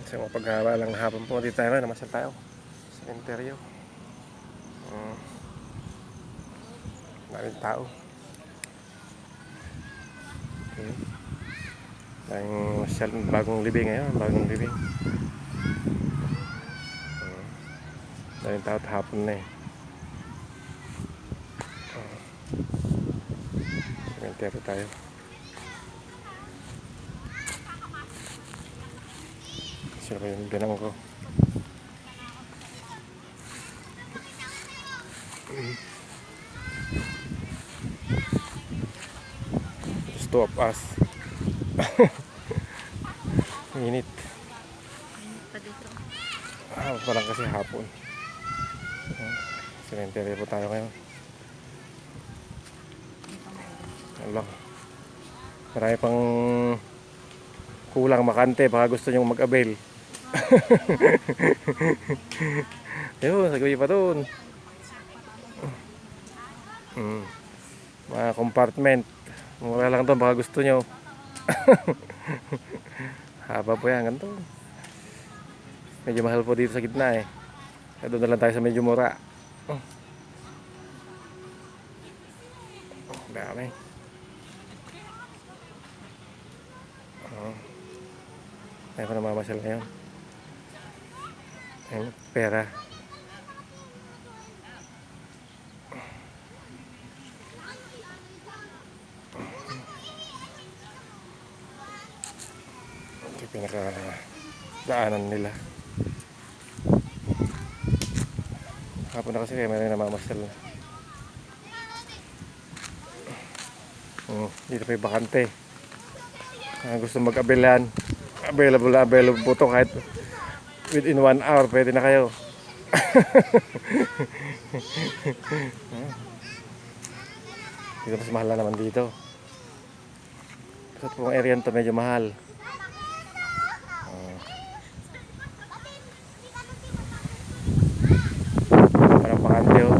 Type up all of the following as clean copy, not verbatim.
Sa mga paghahalang hapon po dito tayo, namasyal tayo sa sementeryo. Maraming tao. Daming masyal, bagong libing ngayon, bagong libing. Daming tao at hapon na eh. Sementeryo tayo. Sino ba yung ganang ko? Just two of us. Init. Parang kasi hapon. Sementeryo po tayo ngayon. Allah. Marami pang kulang makante, baka gusto nyong mag-avail. Yun, sagwi pa doon. Mga compartment. Mura lang doon, baka gusto nyo. Haba po yan, ganito. Medyo mahal po dito sa gitna eh. Kaya doon na lang tayo sa medyo mura. Dami. Tayo pa namamasyal ngayon. Ayun, pera. Ito yung pinaka-daanan nila. Hapon na kasi kaya may namamasyal na. Dito pa yung bakante. Gusto mag-abelan. Available po ito kahit within 1 hour pwede na kayo. Dito mas mahal na naman dito. Kasi po ang area nito medyo mahal. Parang bakante oh.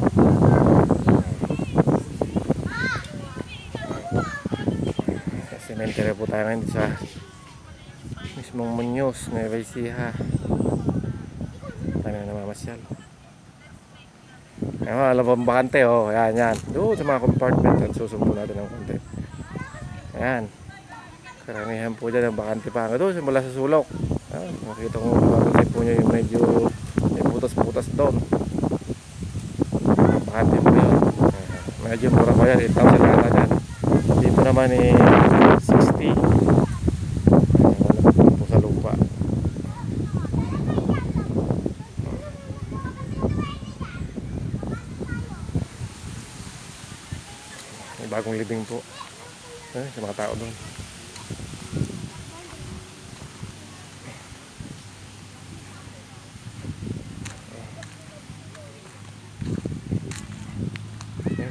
Sementeryo po tayo ngayon sa mismong Muñoz, Nueva Ecija. Tayo na namamasyal. Alam mo ang bakante oh. Yan. Doon sa mga compartment at susumpo natin ng konti. Ayan. Karamihan po dyan ang bakante pa. Doon mula sa sulok. Makikita kung mapapansin po nyo yung medyo may putas-putas doon. Bakante po yun. Medyo mura pa yan. 8,000 lang na dyan. Dito naman eh 60. Wala po sa lupa. May bagong living po. Sa mga tao doon.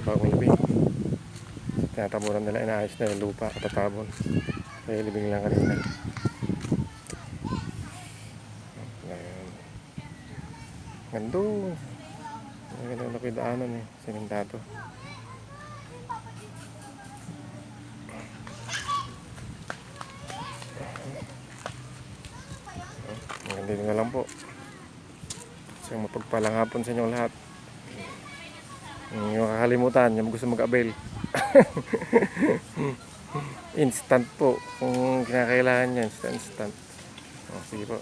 Bagong libing. Tinatabunan nila, inaayos na yung lupa, katatabon. Kaya libing lang kanina. Gando. Ganda na pidaanan eh. Simentado. Dito na lang po. So mapagpalang hapon sa inyong lahat. Yung kakalimutan, yung gusto mag-avail. Instant po. Kung kinakailangan nyo, instant. Sige po.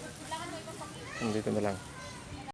Dito na lang.